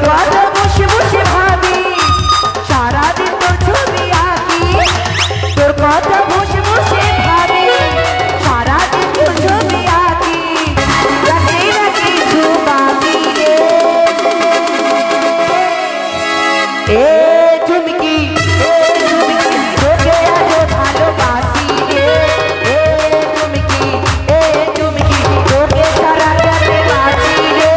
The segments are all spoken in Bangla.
কথা বসে বসে ভাবি সারাদিন তোর ছবি আঁকি তোর কথা বসে বসে ভাবি সারাদিন তোর ছবি আঁকি রাখি না কিছু বাকি রে এ চুমকি তোকে আজ ভালোবাসি রে এ চুমকি তোকে সারা রাতে বাঁচি রে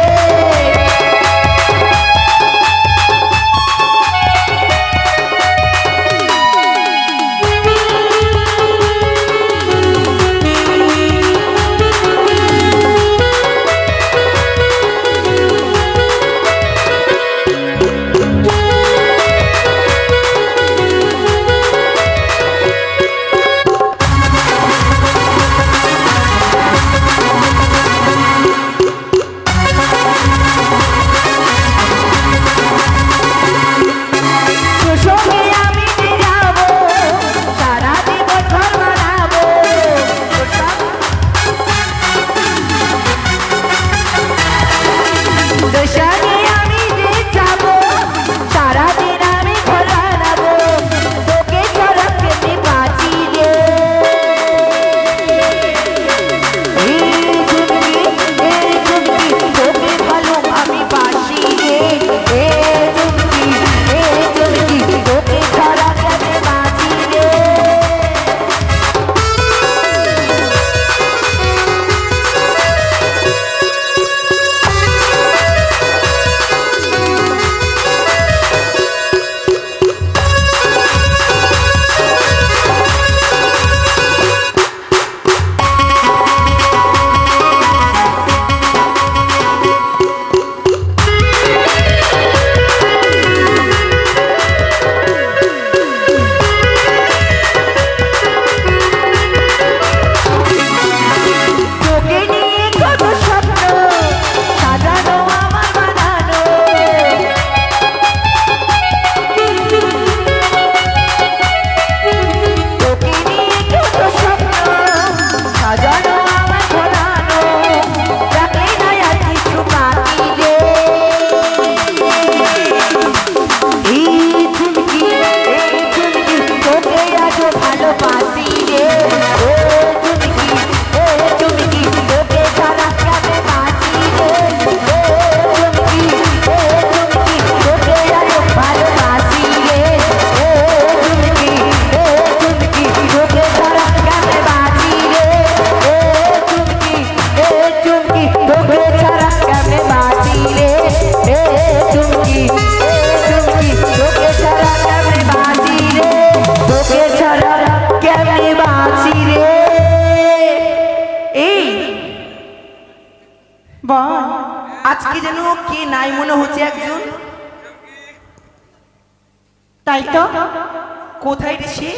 আজকে যেন কে নাই মনে হচ্ছে একজন তাই তো কোথায় রে সে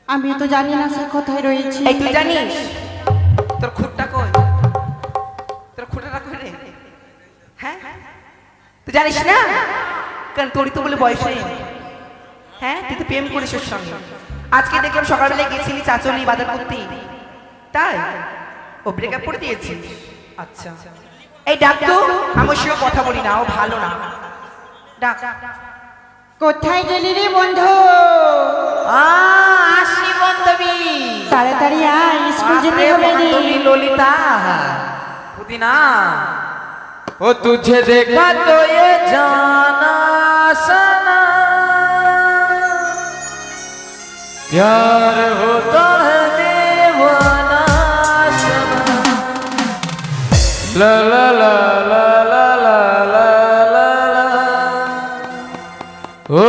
আমি তো জানি না সে কোথায় রয়েছে এই তুই জানিস তোর খুঁটটা কই তোর খুঁটাটা কই রে হ্যাঁ তুই জানিস না কারণ তোরই তো বলে বয়স নেই হ্যাঁ তুই তো প্রেম করিস ওর সঙ্গে আজকে দেখলাম সকালবেলায় গেছিলি চাচলি বাজার করতে তাই ও ব্রেকআপ করে দিয়েছি আচ্ছা এই ডাক তো আমার সঙ্গে কথা বলি না ও ভালো না ডাক কোথায় গেলি রে বন্ধু আসি বান্ধবী তাড়াতাড়ি আয় স্কুল যেতে হবে রে बांधवी ललिता पुदीना ओ तुझे देखा तो ये जाना सना प्यार होता है दीवाना सना ला ला ला ला ला ला ला ला ला ओ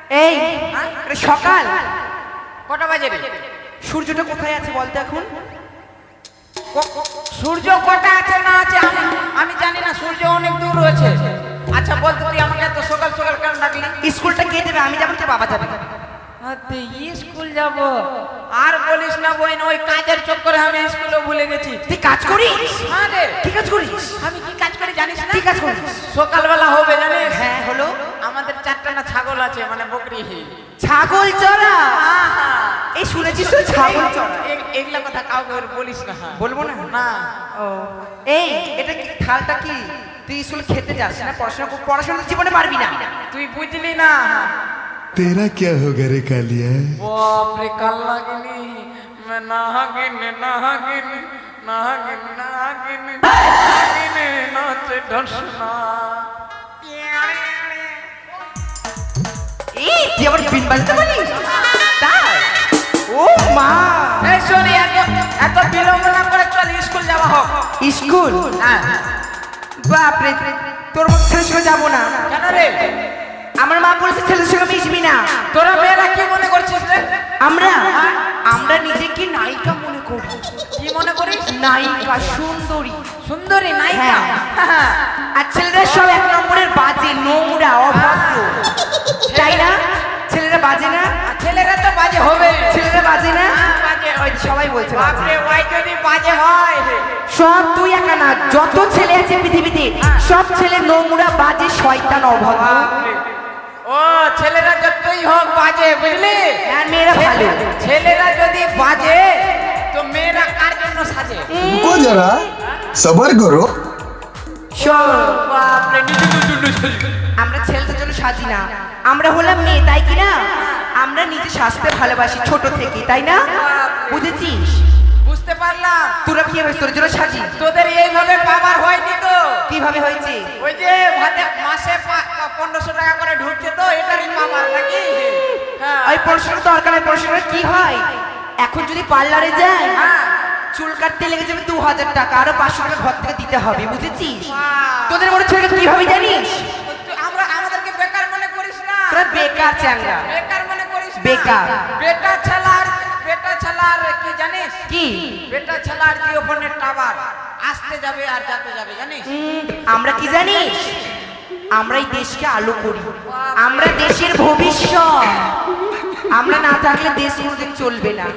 এই এটা সকাল, কটা বাজে রে? সূর্যটা কোথায় আছে বলতো এখন? সূর্য কটা আছে না আছে আমি জানি না, সূর্য অনেক দূর রয়েছে। আচ্ছা বলতো তুই আমাকে এত সকাল সকাল কেন ডাকলি? স্কুলটা কে দেবে? আমি যাবো, বাবা যাবে? স্কুল যাব? আর বলিস না বোন, ওই কাজের চক্করে আমি স্কুলে ভুলে গেছি। তুই কাজ করিস? হ্যাঁ রে। কি কাজ করিস? আমি কি কাজ করি জানিস না? কি কাজ করিস? সকালবেলা হবে জানিস? হ্যাঁ হলো। আমাদের 4টা না ছাগল আছে, মানে বকরি। ছাগল চড়া? এই শুনেছিস তো ছাগল চড়া? এগুলা কথা কাউকে বলিস না। বলবো না? না। ও এই এটা কি খালটা কি? তুই স্কুল খেতে যাস না? পড়াশোনা জীবনে পারবি না। তুই বুঝলি না। तेरा क्या होगा रे कालिया? बाप रे काल नागिनी, मैं नागिनी नागिनी नागिनी नागिनी नागिनी नाचे ढसना। এই তুই আবার বিন বাজতে পারিস? তাই? ও মা! এই শোনি, এত বিলম্ব না করে চল স্কুল যাওয়া হোক। স্কুল? হ্যাঁ। বাপরে, তোর মতো ছেলের সঙ্গে যাবো না। কেন রে? আমার মা বলেছে ছেলের সঙ্গে মিশবি না। তোরা মেয়েরা কি মনে করছিস রে? আমরা নিজেকে নায়িকা মনে করি। কি মনে করিস? নায়িকা, সুন্দরী। সুন্দরী নায়িকা? হ্যাঁ। আর ছেলেরা সব এক নম্বরের বাজে, নোংরা, অভদ্র, তাই না? ছেলেরা বাজে না? ছেলেরা তো বাজে হবে। ছেলেরা বাজে না? বাজে। ওই সবাই বলছে বাজে। বাপরে, ওই যদি বাজে হয়। সব তুই একা না, যত ছেলে আছে পৃথিবীতে সব ছেলে নোংরা, বাজে, শয়তান, অভদ্র। বাপরে। ও ছেলেরা যতই হোক বাজে, বুঝলি? আর মেয়েরা ভালো। ছেলেরা যদি বাজে তো মেয়েরা কার জন্য সাজে? रुको जरा, सबर करो। বাপরে, আমরা ছেলেদের জন্য সাজি না, আমরা হলাম মেয়ে, তাই কি না? আমরা নিজে সাজতে ভালোবাসি ছোট থেকে, তাই না? বুঝেছিস? বুঝতে পারলাম। তোরা কি ভাবিস তোর জন্য সাজি? তোদের এইভাবে পাবার হয়নি তো। কিভাবে হয়েছে? ওই যে মাসে 1500 টাকা করে ঢুকছে তো, এটারই পাবার নাকি? হ্যাঁ। ওই পড়াশোনার দরকার হয়। পড়াশোনা কি হয় এখন? যদি পার্লারে যায়, হ্যাঁ। চুল কাটতে লেগে যাবে 2000 টাকা, আরো 500 টাকা ঘর থেকে দিতে হবে, বুঝেছিস? বাহ। তোদের মনে ছেলেকে কি ভাবি জানিস? আমাদেরকে বেকার মনে করিস না। তোরা বেকার চ্যাংরা। বেকার মনে করিস না। বেকার। বেটা ছেলার কি জানিস? কি? বেটা ছেলার জিও ফোনের টাওয়ার আসতে যাবে আর যেতে যাবে, জানিস? আমরা কি জানিস? আমরা এই দেশকে আলো করি, আমরা দেশের ভবিষ্যৎ। আমরা না থাকলে দেশ কোনোদিন চলবে না,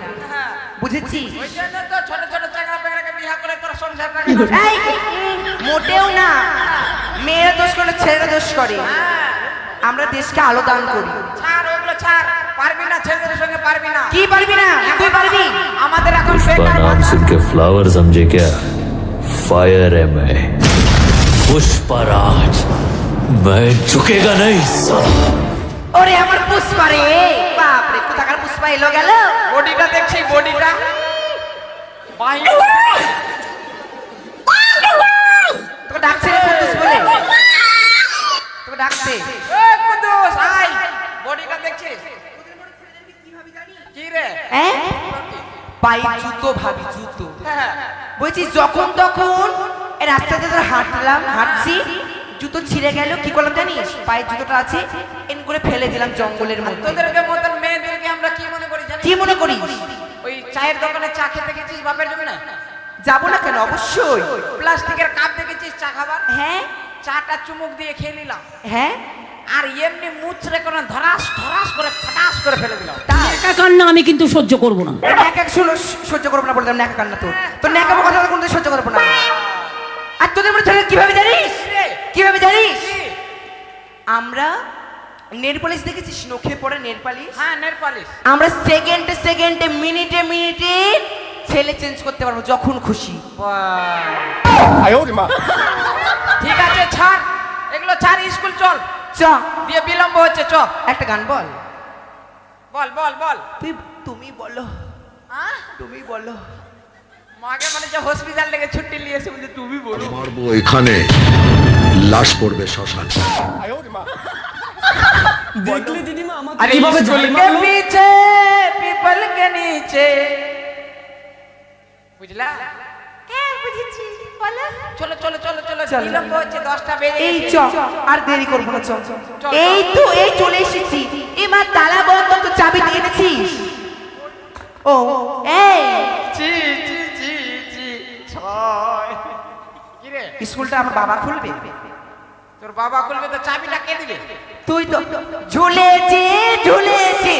বুঝেছিস? ওই জন্য তো ছোট ছোট চাকরা বেকারকে বিয়ে করে তোরা সংসার রাখিস। এই, মোটেও না। মেয়েরা দোষ করে, ছেলেরা দোষ করে। আমরা দেশকে আলো দান করি। ছাড় ওগুলো, ছাড়। পারবি না, ছেলেদের সঙ্গে পারবি না। কি পারবি না? তুই পারবি। আমাদের এখন पुष्पा বেকার नाम सुन के फ्लावर समझे क्या? फायर है मैं, पुष्पराज। मैं झुकेगा नहीं साला। ওরে আমার পুষ্পা রে, বাপ রে, কোথাকার পুষ্পা এলো গেল। বডিটা দেখছি, বডিটা তোকে ডাকছে রে কুদ্দুস বলে, তোকে ডাকছে। কুদ্দুস আই, বডিটা দেখছিস? কি রে? হ্যাঁ, পায়ে জুতো ভাবি, জুতো। হ্যাঁ। বলছি যখন তখন এই রাস্তাতে ধর হাঁটছি, জুতো ছিঁড়ে গেল, কি করলাম জানিস? পায়ের জুতোটা আছে, এন করে ফেলে দিলাম জঙ্গলের মধ্যে। তোদেরকে মতন মেয়েদেরকে আমরা কি মনে করি জানিস? কি মনে করিস? ওই চায়ের দোকানে চা খেতে গেছিস বাপের জমি না? যাবো না কেন? অবশ্যই। প্লাস্টিকের কাপ দেখেছিস চা খাবার? হ্যাঁ চাটা চুমুক দিয়ে খেয়ে নিলাম, হ্যাঁ, আর এমনি মুচড়ে করে ধরাস ধরাস করে ফাটাস করে ফেলে দিলাম। একা কান্না আমি কিন্তু সহ্য করব না। এক এক শুনো, সহ্য করবো না বললাম, ন্যাকা কান্না তোর। তোর ন্যাকা কথা কোনদিন সহ্য করবো না। আর তোদের মনে ছেলে কিভাবে জানিস? কিভাবে জানিস? আমরা নেল পালিশ দেখেছিস? নখে পড়ে নেল পালিশ। হ্যাঁ, নেল পালিশ। আমরা সেকেন্ডে সেকেন্ডে, মিনিটে মিনিটে ছেলে চেঞ্জ করতে পারবো যখন খুশি। ঠিক আছে, ছাড় এগুলো, ছাড়, স্কুল চল। চ, দিয়ে বিলম্ব হচ্ছে, চ। একটা গান বল। বল বল বল। তুমি বলো, তুমি বলো। মাকে মানে যে হসপিটাল থেকে ছুটি নিয়েছে, বলছে তুমি বলো। মারবো এখানে, লাশ পড়বে শ্মশান। দেখলে দিদিমা আমাকে अरे কিভাবে स्कूल ঝাড়ি के মারলো? पीछे पीपल के नीचे, বুঝলা? হ্যাঁ বুঝেছি, বলো। চলো চলো চলো চলো, চলো। বিলম্ব হচ্ছে, 10টা বেজে এই গেছে। চ, আর দেরি করবো না, চ। চল। এই তো, এই চলে এসেছি, এই মাত্র ও এই চি চি চি চি ছয় কি রে স্কুলটা আমার বাবা খুলবে। তোর বাবা খুলবে তো চাবিটা কে দিবে? তুই তো ঝুলেছি ঝুলেছি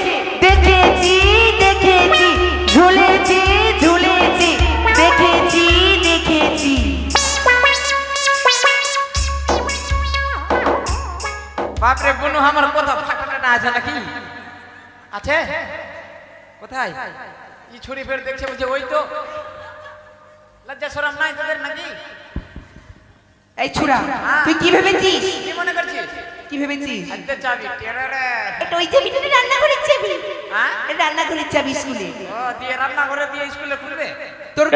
দেখেছি দেখেছি ঝুলেছি ঝুলেছি দেখেছি দেখেছি। বাপরে বুনু আমার কথা ফাটাটা না আছে নাকি? আছে কোথায়? কি ছুরি ফের দেখছে বলছে ওই তো। লজ্জা শরম নাই তোদের নাকি? এই ছুরা তুই কি ভেবেছিস? কি মনে করছিস? কি ভেবেছিস? হাতে চাবি টেরারে। এটা ওই চাবিটা রান্নাঘরের চাবি। হ্যাঁ এটা রান্নাঘরের চাবি স্কুলে। ও দিয়ে রান্না করে দিয়ে স্কুলে খুলবে? তোর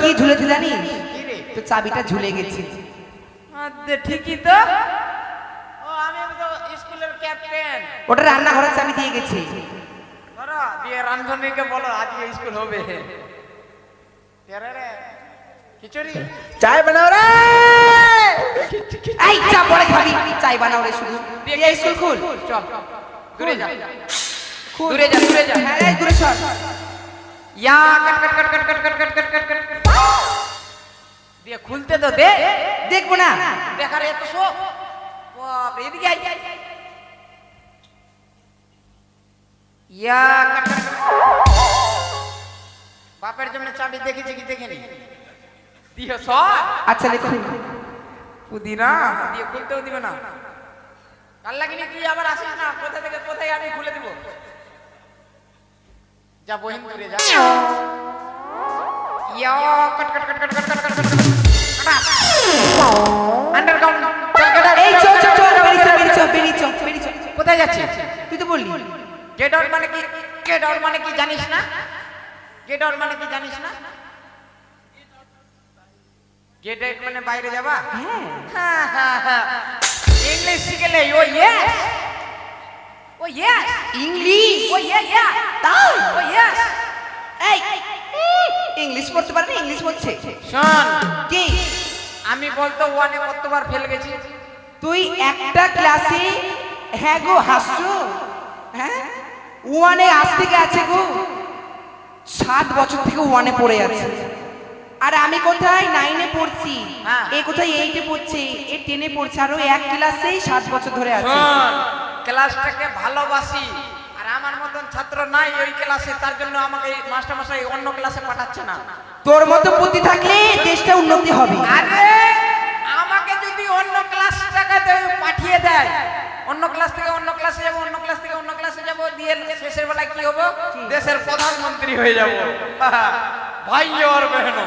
কি ঝুলেছে জানিস? কি রে? তো চাবিটা ঝুলে গেছে। আদে ঠিকই তো। ও আমি তো স্কুলের ক্যাপ্টেন। ওটা রান্নাঘরের চাবি দিয়ে গেছে। ধরো দিয়ে রান্ধনীকে বলো আজকে স্কুল হবে। টেরারে খিচুড়ি চাই বানাও রে। এই চা পরে খাবি। চাই বানাও রে শুধু। দিয়ে স্কুল খুল। চল দূরে যা দূরে যা দূরে যা। হ্যাঁ এই দূরে সর। ইয়া কট কট কট কট কট কট কট কট কট দিয়ে খুলতে তো দে। দেখবো না। দেখার এত শোক। বাপ রে এদিকে আই। ইয়া কট কট কট। বাপের জন্য চাবি দেখেছি কি দেখিনি? দিও সব। আচ্ছা লিখুন। পুদিনা দিয়ে খুলতেও দিবে না। কাল লাগিনি তুই আবার আসিস না। কোথা থেকে কোথায় আমি খুলে দিব। যা বহিন দূরে যা। ইয়া কট কট কট কট কট কট কট কট। আন্ডারগ্রাউন্ড চল গেট আউট। এই চল চল চল বেরিয়ে চ। কোথায় যাচ্ছিস? তুই তো বললি গেট আউট মানে কি? গেট আউট মানে কি জানিস না? গেট আউট মানে কি জানিস না? গেট আউট মানে বাইরে যাবা? হ্যাঁ ইংলিশ শিখলে ও ইয়েস ও ইয়েস ইংলিশ। ও ইয়া তাই ও ইয়েস। এই ইংলিশ পড়তে পারে না ইংলিশ বলছে। শোন কি আমি বলতো ওয়ানে কতবার ফেল গেছি? তুই একটা ক্লাসে হ্যাঁ গো হাসছো। হ্যাঁ ওয়ানে আজ থেকে আছে গো 7 বছর থেকে ওয়ানে পড়ে আছে। আর আমি কোথায় 9-এ পড়ছি। হ্যাঁ। এ কোথায় 8-এ পড়ছে, এ 10-এ পড়ছে। আর ওই এক ক্লাসেই 7 বছর ধরে আছে। শোন ক্লাসটাকে ভালোবাসি আর আমার মতন ছাত্র নাই ওই ক্লাসে, তার জন্য আমাকে মাস্টার মশাই অন্য ক্লাসে পাঠাচ্ছে না। তোর মতো বুদ্ধি থাকলে দেশটা উন্নতি হবে। আরে আমাকে যদি অন্য ক্লাসটাকে পাঠিয়ে দেয়, অন্য ক্লাস থেকে অন্য ক্লাসে যাব, অন্য ক্লাস থেকে অন্য ক্লাসে যাব, দিয়ে শেষের বেলায় কি হবো? দেশের প্রধানমন্ত্রী হয়ে যাব। ভাই আর বহনো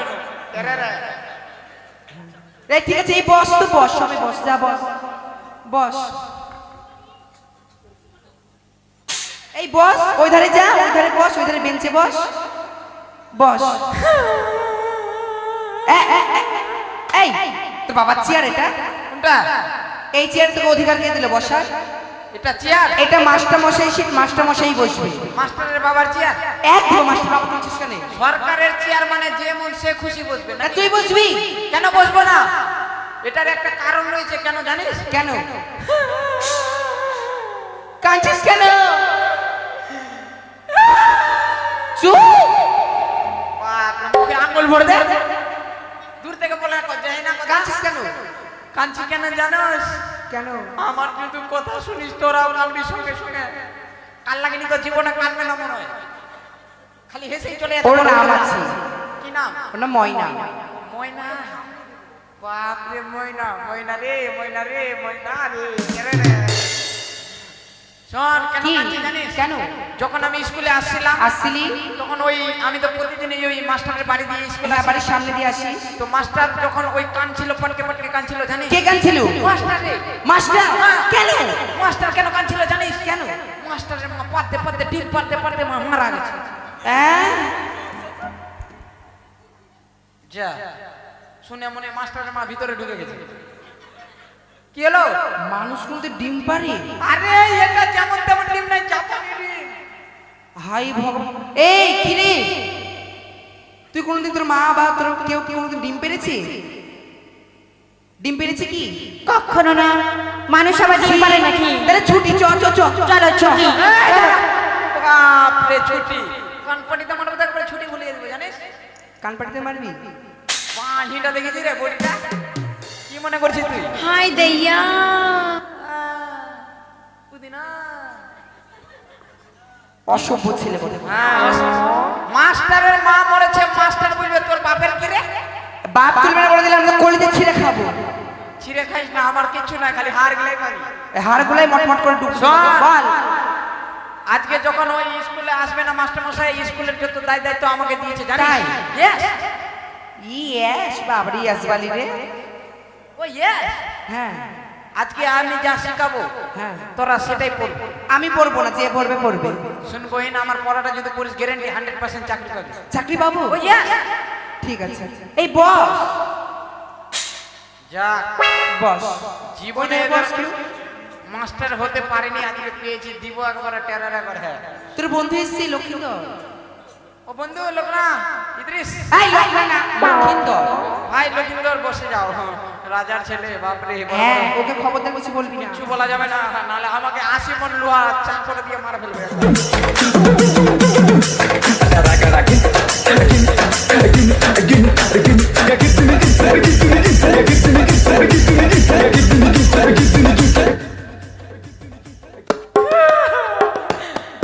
এই ঠিক আছে এই বস তো বস সবাই বস যা বস বস। এই বস ওই ধারে যা ওই ধারে বস ওই ধারে বেঞ্চে বস বস। এই তোর বাবার চেয়ার এটা? কোনটা? এই চেয়ার তোকে অধিকার কে দিল বসার? এটা চেয়ার? এটা মাস্টার মশাই বসবে। মাস্টারের বাবার চেয়ার? একদম মাস্টার বাবা বলছিস কেন? সরকারের চেয়ার মানে যে মন সে খুশি বসবে না। তুই বসবি কেন বসবো না? এটার একটা কারণ রয়েছে, কেন জানিস? কেন কাঁদছিস কেন? চুপ। বাপরে মুখে আঙ্গুল ভরে দে। দূর থেকে বলে যাই না কথা। কাঁদছিস কেন? কাঁদছি কেন জানোস? কেন? আমার যদি কথা শুনিস তোরাও কাউরি সঙ্গে সঙ্গে কাল লাগেনি তো জীবনে কাঁদবে না মনে হয়, খালি হেসেই চলে যাবে। ওর নাম আছে। কি নাম? ওর নাম ময়না। ময়না? বাপরে ময়না, ময়না রে ময়না রে ময়না রে রে রে। শোন কেন কি? কাঁদছি জানিস? কেন? যখন আমি স্কুলে আসছিলাম আসছিলি তখন ওই আমি তো প্রতিদিন ওই মাস্টারের বাড়ি দিয়ে স্কুলে হ্যাঁ বাড়ির সামনে দিয়ে আসিস। তো মাস্টার যখন ওই কান ছিল পটকে পটকে কান ছিল জানিস? কে কাঁদছিল? মাস্টার রে। মাস্টার কেন? মাস্টার কেন কান ছিল জানিস? কেন? মাস্টারের মা পাতে পাতে ডিপ পাতে পাতে মা মারা গেছে। হ্যাঁ যা শুনে মনে মাস্টারের মা ভিতরে ঢুকে গেছে। কি হলো? মানুষ কিন্তু ডিম পারে? আরে এটা যেমন তেমন ডিম নাই, জাপানি ডিম। হাই ভগবান। এই কি রে তুই কোনদিন তোর মা বা তোর কেউ কোনদিন ডিম পেরেছে? ডিম পেরেছে কি? কখনো না। মানুষ আবার ডিম পারে নাকি? তাহলে ছুটি চ চ চ চলো ছুটি। বাপরে ছুটি। কোম্পানিতে মনে কান পাটিতে মারবি? পাঁচিটা দেখেছি রে বড়িটা, কি মনে করছিস তুই? হাই দেইয়া পুদিনা। অসভ্য ছেলে বলে। হ্যাঁ, মাস্টারের মা মরেছে, মাস্টার বলবে তোর বাপের কি রে? বাপ তুলবে না বলে দিলাম, আমি তো কলিতে ছিঁড়ে খাবো। ছিঁড়ে খাইস না, আমার কিচ্ছু নাই, খালি হাড় গিলাই পারি। এই হাড়গুলাই মটমট করে ঢুকছে। শোন। বল। আজকে যখন ওই স্কুলে আসবে না মাস্টার মশাই, স্কুলের যত দায়িত্ব আমাকে দিয়েছে জানিস? তাই? Yes! ইয়েস বাবরি আসবালি রে। ও yes! হ্যাঁ আজকে আমি যা শেখাবো হ্যাঁ, তোরা সেটাই পড়বি। আমি পড়বো না, যে পড়বে পড়বে। শুনবো না, আমার পড়াটা যদি পড়িস গ্যারান্টি 100% চাকরি পাবি। চাকরি পাবো? ও yes! ঠিক আছে। এই বস যা বস জীবনে ওই বস কি? মাস্টার হতে পারিনি, আজকে পেয়েছি, দিব একবারে টেরার একবার। হ্যাঁ, তোর বন্ধু এসেছি লক্ষ্মীন্দর। ও বন্ধু লোক না ইদ্রিস। এই লক্ষ্মী না, লক্ষ্মীন্দর। ভাই লক্ষিন্দর বসে যাও। হ্যাঁ, রাজার ছেলে, বাপরে বাপ। হ্যাঁ, ওকে খবরদার কিছু বলবি না। কিছু বলা যাবে না, নাহলে আমাকে 80 মণ লোহা চাপ করে দিয়ে মারা ফেলবে।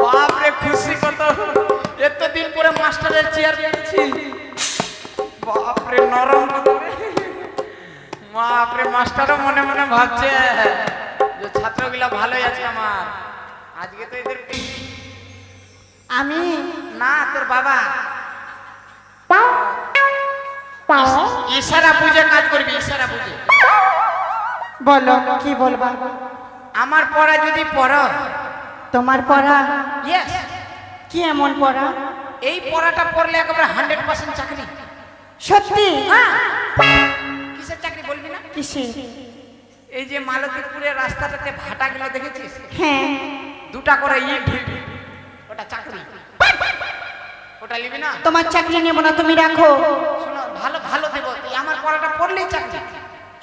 বাপরে খুশি কত, এতদিন পরে মাস্টারের চেয়ার পেয়েছি। বাপরে নরম কত রে। বাপরে মাস্টারও মনে মনে ভাবছে যে ছাত্রগুলা ভালোই আছে আমার। আজকে তো এদের আমি না, তোর বাবা ইশারা বুঝে কাজ করবি, ইশারা বুঝে। বলো কি বলবা? আমার পড়া যদি পড়ো, তোমার পড়া ইয়েস, কি এমন পড়া? এই পড়াটা পড়লে একেবারে 100% চাকরি। সত্যি? হ্যাঁ, কিসের চাকরি বলবি না? কিসে? এই যে মালতীপুরের রাস্তাটাতে ভাটাগুলো দেখেছিস, হ্যাঁ, দুটা করে ইট ঢুকবে, ওটা চাকরি। ওটা নিবি না? তোমার চাকরি নেব না, তুমি রাখো। শোনো, ভালো ভালো দেবো, তুই আমার পড়াটা পড়লেই চাকরি।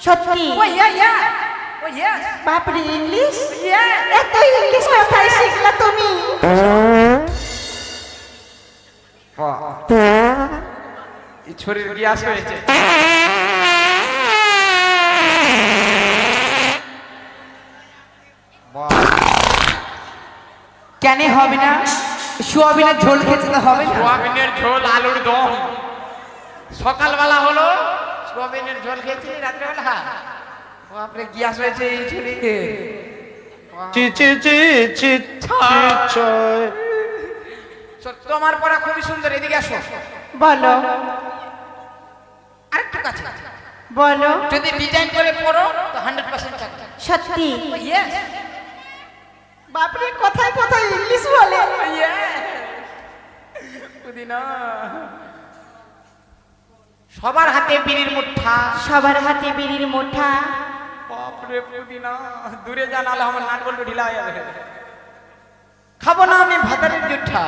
সত্যি? ও ইয়া ও ইয়েস বাপরে, ইংলিশ? ইয়া। এত ইংলিশ কোথায় শিখলা তুমি? এই শরীর গ্যাস হয়েছে। কেন হবে না? সোয়াবিনের ঝোল খেতে তো হবে না? সোয়াবিনের ঝোল, আলুর দম। সকালবেলা হলো সোয়াবিনের ঝোল খেয়েছিলি, রাত্রেবেলা বাপরে গ্যাস হয়েছে এই শরীরে। তোমার পড়া খুবই সুন্দর, এদিকে আসো। বলো আরেকটু কাছে। বলো। যদি ডিজাইন করে পড়ো তো 100% চাকরি। সত্যি? ইয়েস। বাপরে, কোথায় কোথায় ইংলিশ বলে। সবার হাতে বিড়ির মুঠা। সবার হাতে বিড়ির মুঠা। বাপরে পুদিনা, দূরে যা, নাহলে আমার নাট বল্টু ঢিলা হয়ে যাবে। খাবো না আমি ভাতারের জুঠা।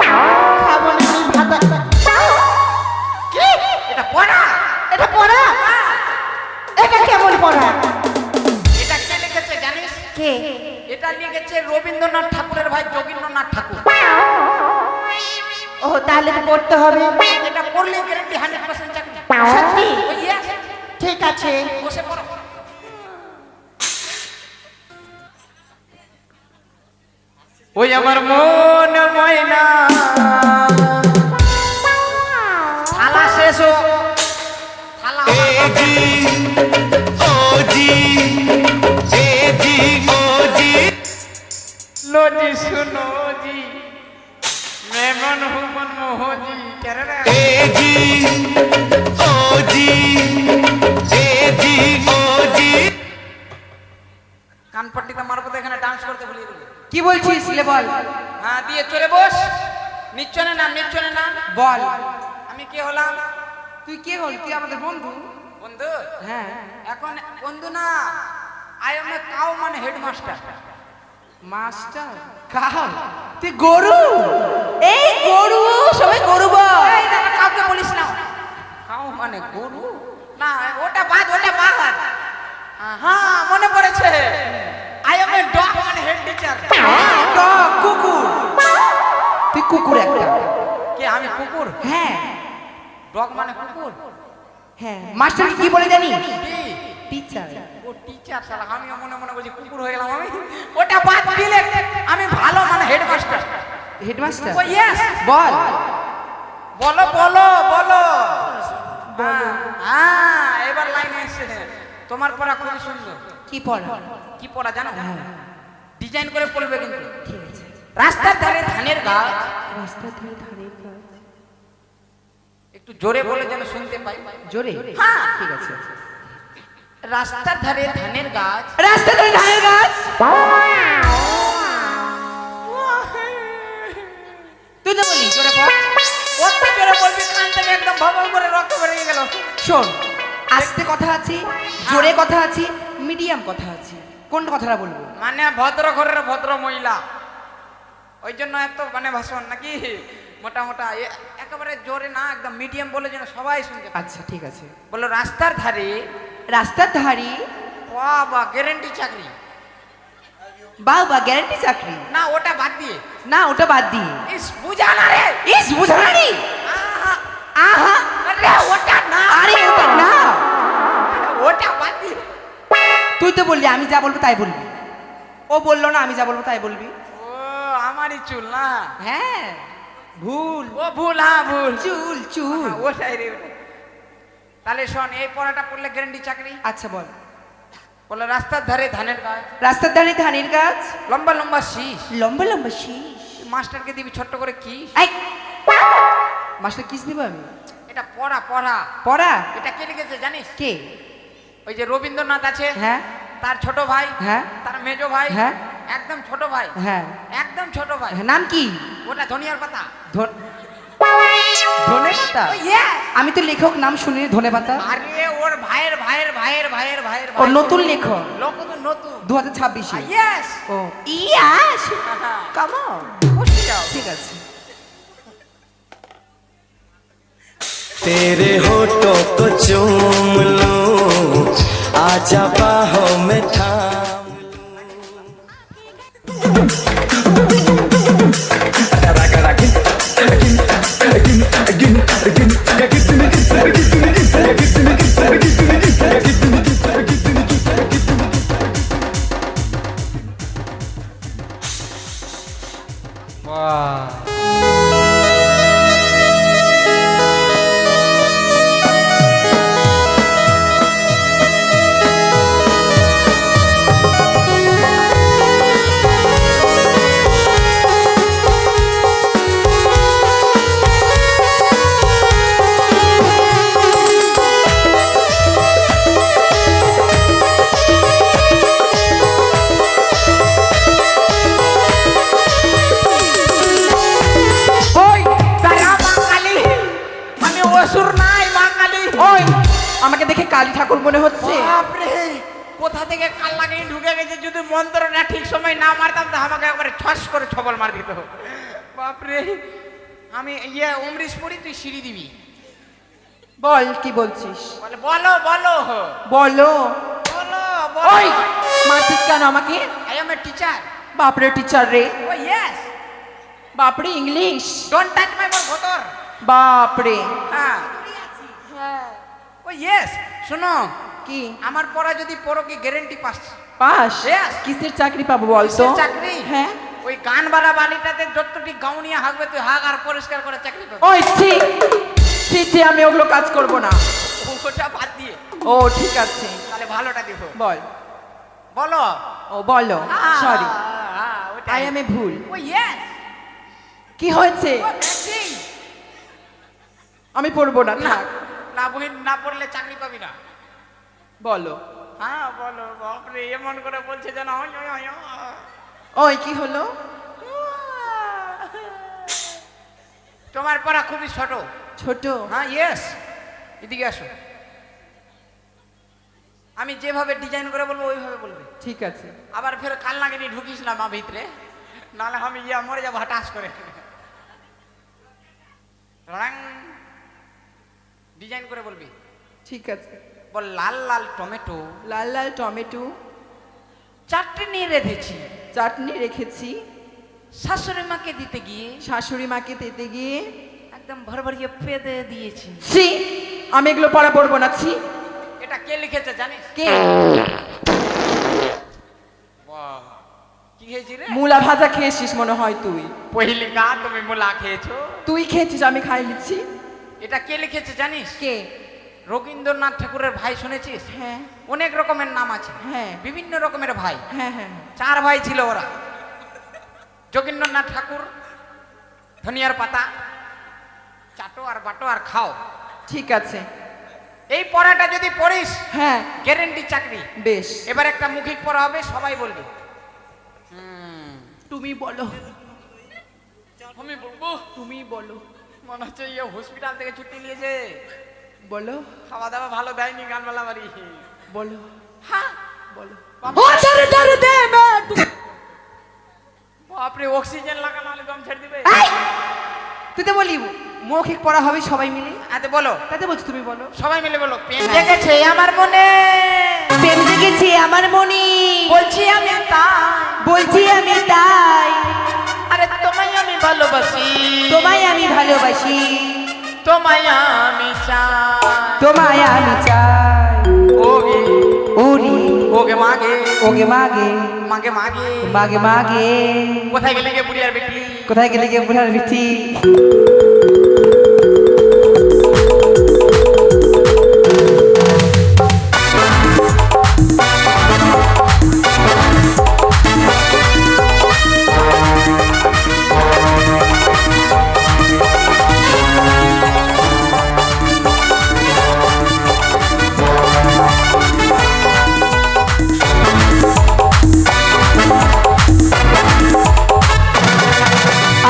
খাবো না আমি ভাত। কি এটা পড়া? এটা পড়া? এটা কেমন পড়া? এটা কে লিখেছে জানিস? কে? এটা লিখেছে রবীন্দ্রনাথ ঠাকুরের ভাই যোগীন্দ্রনাথ ঠাকুর। ও, তাহলে তো পড়তে হবে। এটা পড়লে গ্যারান্টি 100% চাকরি। সত্যি? ও ইয়েস। ঠিক আছে, বসে পড়ো। ওই আমার মন ময়না থালা শেষ হো, থালা लोजी सुनो जी मैं मन हूँ मनमोह जी কানপট্টিতে মারবো তো, এখানে ডান্স করতে ভুলিয়ে দেবো। কি বলছিস লে বল। হ্যাঁ, দিয়ে চলে বস। নিচ্ছনে না, নিচ্ছনে না। বল, আমি কে হলাম? তুই কে হল? তুই আমাদের বন্ধু। বন্ধু? হ্যাঁ। এখন বন্ধু না, আই এম এ কাউ, মানে হেডমাস্টার। Master cow? তুই গরু? এই গরু, সবাই গরু বল। এই দাদা, কাউকে বলিস না। কাউ মানে গরু না, ওটা বাদ, ওটা বাদ। হ্যাঁ, মনে পড়েছে। আই এম এ ডগ, মানে হেড টিচার। ডগ, কুকুর। তুই কুকুর একটা। কে আমি কুকুর? হ্যাঁ। ডগ মানে কুকুর। হ্যাঁ মাস্টার কি বলে জানি কি? টিচার ও টিচার শালা, আমিও মনে মনে বলছি কুকুর হয়ে গেলাম আমি। ওটা বাদ দিলে আমি ভালো মানে হেডমাস্টার। হেডমাস্টার ও ইয়েস, বল বলো বলো বলো। হ্যাঁ এবার লাইনে এসেছে। তোমার পড়া খুবই সুন্দর। কি পড়া কি পড়া জানো? হ্যাঁ ডিজাইন করে পড়বে কিন্তু। ঠিক আছে রাস্তার ধারে ধানের গাছ, রাস্তার ধারে ধানের গাছ একটু জোরে বলে যেন শুনতে পাই। জোরে হ্যাঁ। ঠিক আছে রাস্তার ধারে ধানের গাছ, রাস্তার ধারে ধানের গাছ তুই তো বলি জোরে পড় কত জোরে বলবি, কান থেকে একদম ভবল করে রক্ত বেরিয়ে গেল। শোন আস্তে কথা আছে জোরে কথা আছে মিডিয়াম কথা আছে কোন কথাটা বলবো মানে ভদ্র ঘরের ভদ্র মহিলা, ওই জন্য এত মানে ভাষণ নাকি মোটা মোটা একেবারে জোরে না, একদম মিডিয়াম বলে যেন সবাই শুনতে পায়। আচ্ছা ঠিক আছে বলো রাস্তার ধারে, রাস্তার ধারে বাবা গ্যারেন্টি চাকরি। বাবা গ্যারান্টি চাকরি না ওটা বাদ দিয়ে, না ওটা বাদ দিয়ে ইস বুঝা না রে, ইস বুঝানা রে আহা, আহা আরে ওটা না, আরে ওটা না ওটা বাদ দিয়ে। তুই তো বললি আমি যা বলবো তাই বলবি ও বললো না আমি যা বলবো তাই বলবি ও আমারই চুল না, হ্যাঁ ভুল ও ভুল, হ্যাঁ ভুল, চুল চুল হ্যাঁ, ওটাই রে ওটাই। তাহলে শোন, এই পড়াটা পড়লে গ্যারেন্টি চাকরি। আচ্ছা বল বলো রাস্তার ধারে ধানের গাছ, রাস্তার ধারে ধানের গাছ লম্বা লম্বা শীষ, লম্বা লম্বা শীষ মাস্টারকে দিবি ছোট্ট করে কি? এই মাস্টার কিস দিব আমি এটা পড়া পড়া। পড়া এটা কে লিখেছে জানিস? কে ওই যে রবীন্দ্রনাথ আছে, হ্যাঁ তার ছোট ভাই, হ্যাঁ তার মেজো ভাই, হ্যাঁ একদম ছোট ভাই, হ্যাঁ একদম ছোট ভাই, হ্যাঁ, নাম কি ওটা ধনিয়ার পাতা। ধনে পাতা ও yes! আমি তো লেখক নাম শুনি ধনে পাতা আরে ওর ভাইয়ের ভাইয়ের ভাইয়ের ভাইয়ের ভাইয়ের ও নতুন লেখক নতুন নতুন 2026 yes. O yes come on ঠিক আছে तेरे होठों को चूम लूं, आजा बाहों में थाम ওই তারা মা কালী, আমি অসুর নাই, মা কালী। ওই আমাকে দেখে কালী ঠাকুর মনে হচ্ছে বাপরে, কোথা থেকে কাল লাগিয়ে ঢুকে গেছে, যদি মন্ত্রটা ঠিক সময় না মারতাম তো আমাকে একবারে ঠস করে ছবল মার দিত। বাপরে, আমি ইয়ে অমৃশ পড়ি, তুই সিঁড়ি দিবি। বল কি বলছিস বলে বলো বলো বলো বলো ওই বলো। মারছিস কেন আমাকে আই এম এ টিচার। বাপরে টিচার রে ও ইয়েস, বাপরে ইংলিশ ডোন্ট টাচ মাই মোর ভোতর। বাপরে হ্যাঁ ও ইয়েস, শোনো কি আমার পড়া যদি পড়ো কি গ্যারেন্টি পাস। Pass Yes. কিসের চাকরি পাবো বল তো কিসের চাকরি? হ্যাঁ ওই গান বালা বালিটাতে যতটি গাউনিয়া হাঁকবে তুই হাঁক আর পরিষ্কার করে চাকরি পাবি। ওই ঠিক ঠিক ঠিক, আমি ওগুলো কাজ করব না ওটা বাদ দিয়ে ও ঠিক আছে তাহলে ভালোটা দিব। বল বলো ও বলো সরি ওটাই। আই এম এ ভুল ও ইয়েস, কি হয়েছে ও ব্যাটিং। আমি পড়বো না না থাক না বহিন, না পড়লে চাকরি পাবি না। বলো হ্যাঁ বলো। বাপরে, এমন করে বলছে যেন ওই কি হলো তোমার পড়া খুবই ছোট। ছোট হ্যাঁ ইয়েস, এদিকে আসো। আমি যেভাবে ডিজাইন করে বলবো ওইভাবে বলবে। ঠিক আছে আবার ফের কাল লাগিয়ে ঢুকিস না মা ভিতরে, নাহলে আমি ইয়া মরে যাবো হঠাৎ করে। ডিজাইন করে বলবি। ঠিক আছে বল লাল লাল টমেটো, লাল লাল টমেটো চাটনি রেঁধেছি, চাটনি রেখেছি শাশুড়ি মাকে দিতে গিয়ে শাশুড়ি মাকে দিতে গিয়ে একদম ভরভরিয়ে পেদে দিয়েছি। ছি, আমি এগুলো পড়া পড়বো না। ছি। এটা কে লিখেছে জানিস? কে? বাহ, কি খেয়েছি রে? মূলা ভাজা খেয়েছিস মনে হয় তুই। পহিলিকা তুমি মুলা খেয়েছো? তুই খেয়েছিস, আমি খাই নিচ্ছি। এটা কে লিখেছে জানিস? কে? রবীন্দ্রনাথ ঠাকুরের ভাই শুনেছিস? হ্যাঁ অনেক রকমের নাম আছে, হ্যাঁ বিভিন্ন রকমের ভাই। হ্যাঁ হ্যাঁ। 4 ভাই ছিল ওরা। যোগীন্দ্রনাথ ঠাকুর, ধনিয়ার পাতা, চাটো আর বাটো আর খাও। ঠিক আছে। এই পড়াটা যদি পড়িস, হ্যাঁ গ্যারেন্টি চাকরি। বেশ। এবার একটা মুখিক পড়া হবে, সবাই বলবে। তুমি বলো। আমি বলবো? তুমি বলো। মনে হচ্ছে ইয়ে হসপিটাল থেকে ছুটি নিয়েছে। বলো খাওয়া দাওয়া ভালো দেয়নি, গান মেলা বাড়ি। বলো। হ্যাঁ বলো। বাবা, ও ধরে ধরে দে মে। বাপরে, অক্সিজেন লাগানো হলে দম ছেড়ে দিবে। তুই তো বলি মৌখিক পড়া হবে সবাই মিলে। আচ্ছা বলো, তাতে বলছি তুমি বলো। সবাই মিলে বলো। প্রেম জেগেছে আমার মনে, প্রেম জেগেছে আমার মনে, বলছি আমি তাই, বলছি আমি তাই, আরে তোমায় আমি ভালোবাসি, তোমায় আমি ভালোবাসি, তোমায় আমি চাই, তোমায় আমি চাই। ওগে ওরে ওগে মাগে, ওগে মাগে, মাগে মাগে, মাগে মাগে। কোথায় গেলে গে বুড়িয়ার বেটি? কোথায় গেলে গিয়ে বুড়ার বিটি?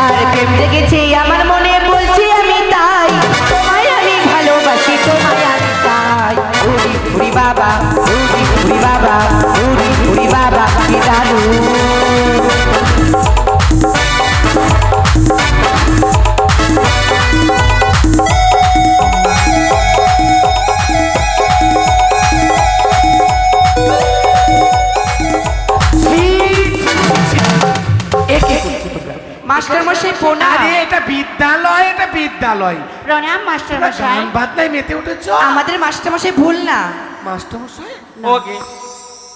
আর প্রেম জেগেছে আমার মনে, বলছি আমি তাই, তোমায় আমি ভালোবাসি, তোমায় আমি চাই। উড়ি উড়ি বাবা, উড়ি উড়ি বাবা, উড়ি উড়ি বাবা, কি দারুণ। মাস্টার মশাই প্রণাম। আরে এটা বিদ্যালয়, এটা বিদ্যালয়। প্রণাম মাস্টার মশাই। গান বাজনায় মেতে উঠেছ? আমাদের মাস্টার মশাই ভুল না। মাস্টার মশাই ওগে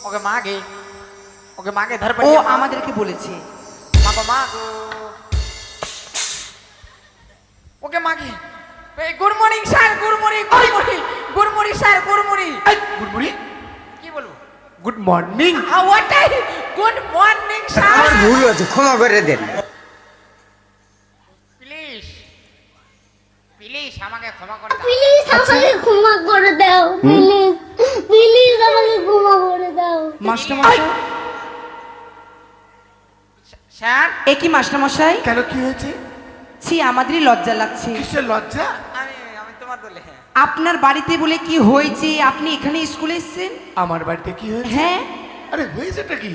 ওগে মাগে, ওগে মাগে ধর ও পড়ি। আমাদেরকে বলেছে। মাগো মাগো, ওকে মাগে। এই good morning sir, good morning, good morning, good morning sir, good morning. Good morning. কি বলবো? Good morning. ওটাই গুড মর্নিং স্যার। ভুল হয়েছে, ক্ষমা করে দেন। প্লিজ প্লিজ আমাকে ক্ষমা করে দাও। প্লিজ আমাকে ক্ষমা করে দাও, প্লিজ প্লিজ আমাকে ক্ষমা করে দাও। মাস্টার মশাই, স্যার এ কি মাস্টার মশাই? কেন কি হয়েছে? ছি, আমাদেরই লজ্জা লাগছে। কিসের লজ্জা? আমি তোমার দলে। হ্যাঁ, আপনার বাড়িতে বলে কি হয়েছে? আপনি এখানে স্কুলে এসেছেন? আমার বাড়িতে কি হয়েছে? হ্যাঁ। আরে হয়েছেটা কি?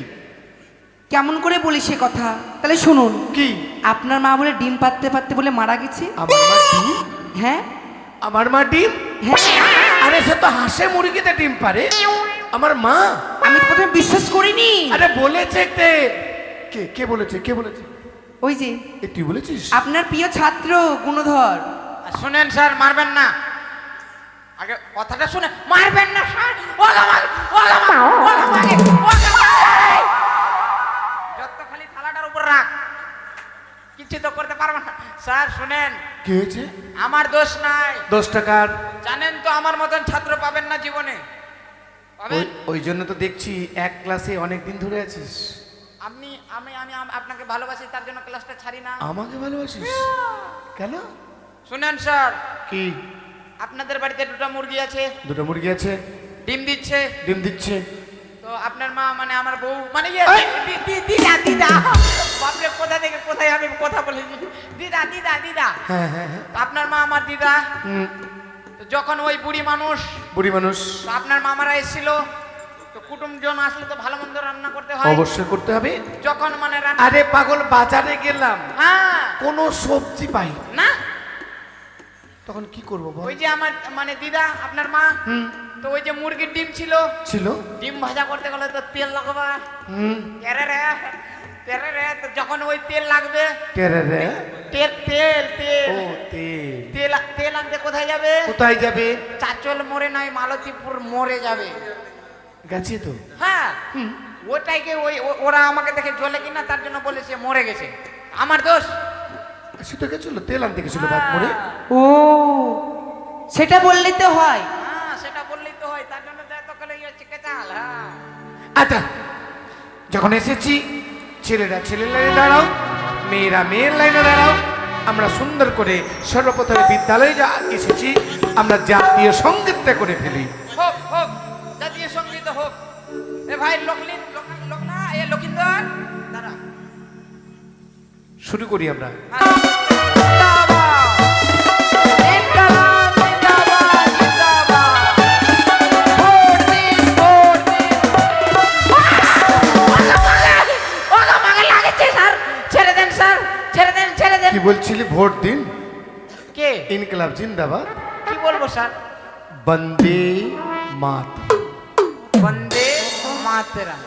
কেমন করে বলি সে কথা? তাহলে শুনুন। কি? আপনার মা বলে ডিম পাততে পাততে বলে মারা গেছে। আমার মা ডিম? হ্যাঁ আমার মা ডিম? হ্যাঁ। আরে সে তো হাঁসে মুরগিতে ডিম পারে। আমার মা? আমি তো প্রথমে বিশ্বাস করিনি। আরে বলেছে কে? কে কে বলেছে? কে বলেছে? ওই যে এ তুই বলেছিস? আপনার প্রিয় ছাত্র গুণধর। শুনেন স্যার, মারবেন না। আগে কথাটা শুনে, মারবেন না স্যার। ওগা মাগে, ওগা মাগে, ওগা মাগে, ওগা মাগে। যত খালি থালাটার উপর রাখ, কিছু তো করতে পারবো না। স্যার শুনেন, কি হয়েছে? আমার দোষ নাই। 10 টাকার। জানেন তো আমার মতন ছাত্র পাবেন না জীবনে। পাবেন? ওই জন্য তো দেখছি এক ক্লাসে অনেক দিন ধরে আছিস। আমি আমি আমি আম- আপনাকে ভালোবাসি, তার জন্য ক্লাসটা ছাড়ি না। আমাকে ভালোবাসিস কেন? শুনেন স্যার, কি? আপনাদের বাড়িতে 2টা মুরগি আছে, দুটো মুরগি আছে, ডিম দিচ্ছে। ডিম দিচ্ছে। তো আপনার মা মানে আমার বউ মানে দিদা দিদা, বাপরে কোথা থেকে কোথায় আমি কথা বলেছি। দিদা দিদা দিদা, হ্যাঁ হ্যাঁ হ্যাঁ। তো আপনার মা আমার দিদা। হুম, তো যখন ওই বুড়ি মানুষ, বুড়ি মানুষ। তো আপনার মামারা এসেছিল, তো কুটুমজন আসলে তো ভালো মন্দ রান্না করতে হয়। অবশ্যই করতে হবে। যখন মানে রান্না, আরে পাগল, বাজারে গেলাম, হ্যাঁ কোনো সবজি পাই না, তখন কি করবো বল? ওই যে আমার মানে দিদা আপনার মা, তো ওই যে মুরগির ডিম ছিল, ডিম ভাজা করতে গেলে তো তেল লাগবে। হুম, তেরে রে, তো যখন ওই তেল লাগবে, কে রে? তেল তেল ও তেল তেল। তেল তেল আনতে কোথায় যাবে? কোথায় যাবে? চাচল মোড়ে নয় মালতীপুর মোড়ে যাবে। গেছে তো। হ্যাঁ ওটাইকে ওরা আমাকে দেখে জ্বলে কিনা তার জন্য বলে সে মরে গেছে। আমার দোষ। সেটা গেছিল, তেল আনতে গেছিল বাদ পরে। ও সেটা বললেই তো হয়। হ্যাঁ সেটা বললেই তো হয়, তার জন্য তো এত করে ইয়ে চিকেচাল। হ্যাঁ আচ্ছা, যখন এসেছি ছেলেরা ছেলের লাইনে দাঁড়াও, মেয়েরা মেয়ের লাইনে দাঁড়াও। আমরা সুন্দর করে সর্বপ্রথমে বিদ্যালয়ে যা এসেছি আমরা জাতীয় সঙ্গীতটা করে ফেলি। হোক হোক জাতীয় সঙ্গীত হোক। এ ভাই লোকলিন লোকনা এ লকিন্দর দাঁড়া। শুরু করি আমরা। কি বলছিলি? ভোট দিন। কে? ইনকলাব জিন্দাবাদ। কি বলবো স্যার? বন্দে মাতরম। বন্দে মাতরম।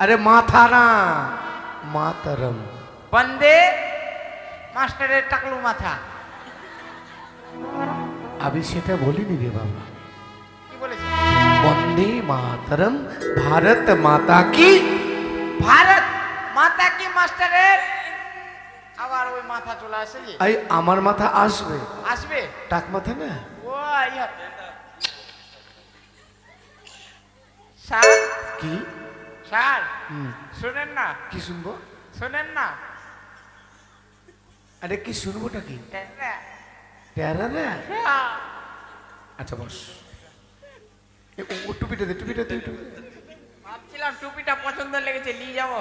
আরে মাথারা মাতরম। বন্দে মাস্টারের টাকলু মাথা। আমি সেটা বলিনি রে বাবা। কি বলেছে? বন্দে মাতরম, ভারত মাতা কি। ভারত মাতা কি মাস্টারের আবার ওই মাথা চলে আসে যে। এই আমার মাথা আসবে, আসবে টাক মাথা না। ও ইয়া স্যার কি? স্যার শুনেন না? কি শুনবো? শুনেন না? আরে কি শুনবোটা কি? টেরা না। আচ্ছা বস। ও টুপিটা দে, টুপিটা দে, টুপিটা দে। ভাবছিলাম টুপিটা পছন্দ লেগেছে নিয়ে যাবো।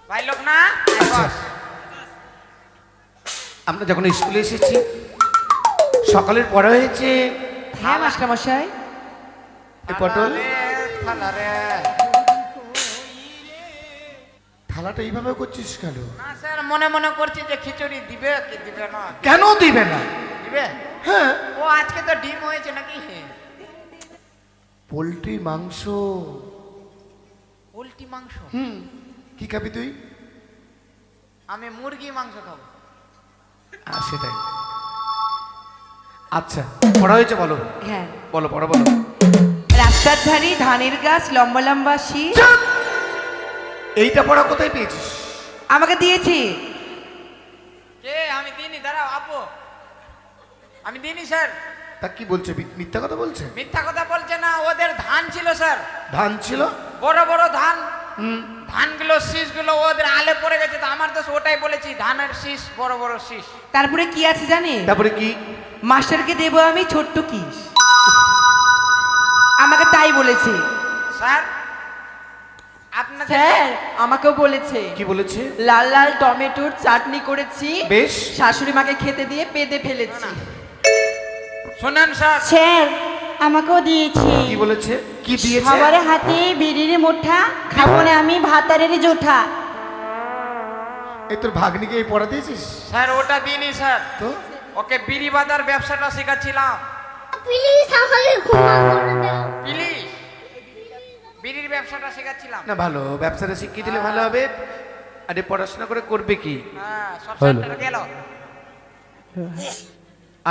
ভাই লোক না আমরা যখন স্কুলে এসেছি সকালের পড়া হয়েছে। হ্যাঁ মাস্টার মশাই। এই পটল থালারে থালাটা এইভাবে করছিস কেন? না স্যার মনে মনে করছি যে খিচুড়ি দিবে কি দিবে না। কেন দিবে না? দিবে। হ্যাঁ, ও আজকে তো ডিম হয়েছে নাকি? পোলট্রি মাংস। পোলট্রি মাংস? কি খাবি তুই? আমি মুরগি মাংস খাবো। সেটাই। আচ্ছা পড়া হয়েছে বলো। হ্যাঁ বলো পড়া বলো। রাস্তার ধারে ধানের গাছ লম্বা লম্বা শীষ। এইটা পড়া কোথায় পেয়েছিস? আমাকে দিয়েছি। কে? আমি দিইনি, দাঁড়াও আপু। আমি দিইনি স্যার। তা কি বলছে? মিথ্যা কথা বলছে? মিথ্যা কথা বলছে না, ওদের ধান ছিল স্যার, ধান ছিল, বড় বড় ধান। ধানগুলো শীষগুলো ওদের আলে পড়ে গেছে, তো আমার তো ওটাই বলেছি, ধানের শীষ বড় বড় শীষ। তারপরে কি আছে জানেন? তারপরে কি? মাস্টারকে দেবো আমি ছোট্ট কিস। আমাকে তাই বলেছে স্যার। আপনাদের স্যার। আমাকেও বলেছে। কি বলেছে? লাল লাল টমেটোর চাটনি করেছি, বেশ। শাশুড়ি মাকে খেতে দিয়ে পেদে ফেলেছি। শোনেন স্যার। স্যার আমাকেও দিয়েছে। কি বলেছে? কি দিয়েছে? সবার হাতে বিড়ির মুঠা, খাবো না আমি ভাতারের জোঠা। এই তোর ভাগ্নিকে এই পড়া দিয়েছিস? স্যার ওটা দিইনি স্যার, তো ওকে বিড়ি বাঁধার ব্যবসাটা শেখাচ্ছিলাম। প্লিজ আমাকে ক্ষমা করে দাও। প্লিজ বিড়ির ব্যবসাটা শেখাচ্ছিলাম। না ভালো, ব্যবসাটা শিখিয়ে দিলে ভালো হবে। আরে পড়াশোনা করে করবে কি? হ্যাঁ সব সেন্টারে গেল।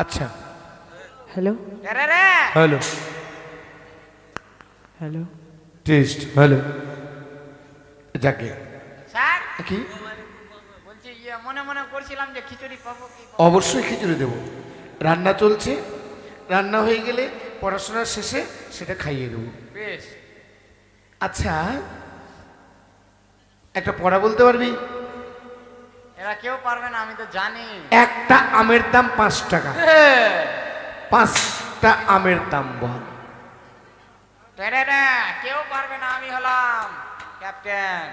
আচ্ছা হ্যালো রে রে হ্যালো হ্যালো টেস্ট হ্যালো। যাকে স্যার কি বলছি মনে মনে করছিলাম যে খিচুড়ি পাবো কি। অবশ্যই খিচুড়ি দেবো। রান্না চলছে, রান্না হয়ে গেলে পড়াশোনার শেষে সেটা খাইয়ে দেবো। বেশ। আচ্ছা একটা পড়া বলতে পারবি? এরা কেউ পারবে না, আমি তো জানি। একটা আমের দাম 5 টাকা। 5টা আমের দাম বল। রে রে কেউ পারবে না, আমি হলাম ক্যাপ্টেন।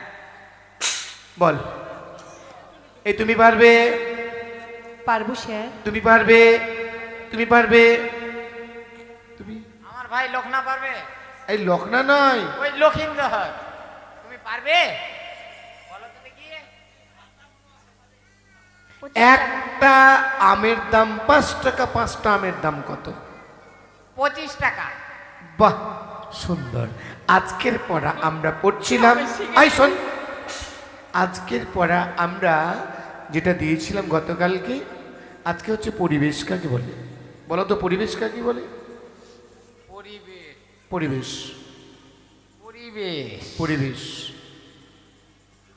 বল। এই তুমি পারবে, পারবো স্যার। তুমি পারবে, তুমি পারবে, তুমি। আমার ভাই লখনা পারবে। এই লখনা নয়, ওই লখিন্দর। তুমি পারবে? বলো তো দেখি। একটা আমের দাম 5 টাকা। 5টা আমের দাম কত? 25 টাকা। বাহ সুন্দর। আজকের পড়া আমরা পড়ছিলাম। আই শোন, আজকের পড়া আমরা যেটা দিয়েছিলাম গতকালকে, আজকে হচ্ছে পরিবেশ কাকে বলে? বলো তো পরিবেশ কাকে বলে? পরিবেশ পরিবেশ পরিবেশ পরিবেশ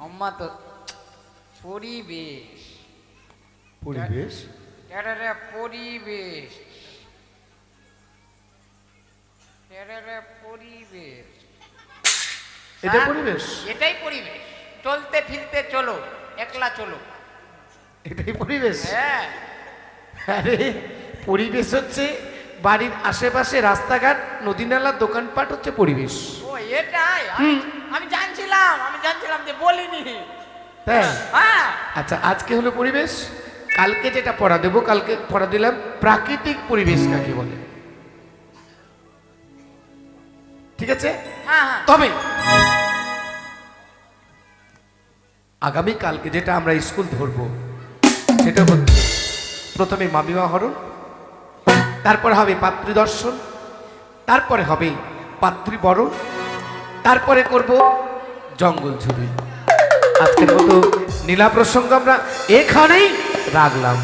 আম্মা তো পরিবেশ পরিবেশ টেরে পরিবেশ টেরে পরিবেশ এটা স্যার, পরিবেশ? এটাই পরিবেশ। চলতে ফিরতে চলো, একলা চলো। এটাই পরিবেশ? হ্যাঁ আরে পরিবেশ হচ্ছে বাড়ির আশেপাশে রাস্তাঘাট, নদী নালা, দোকানপাট হচ্ছে পরিবেশ। ও এটাই আমি জানছিলাম যে বলিনি। তাই? হ্যাঁ আচ্ছা, আজকে হলো পরিবেশ, কালকে যেটা পড়া দেবো, কালকে পড়া দিলাম প্রাকৃতিক পরিবেশ কাকে বলে। ঠিক আছে? হ্যাঁ হ্যাঁ তবে আগামী কালকে যেটা আমরা স্কুল ধরবো সেটা হচ্ছে প্রথমে মামিমা হরণ, তারপরে হবে পাত্রীদর্শন, তারপরে হবে পাত্রীবরণ, তারপরে করব জঙ্গল ঝুড়ি। আজকের মতো নীলা প্রসঙ্গ আমরা এখানেই রাখলাম।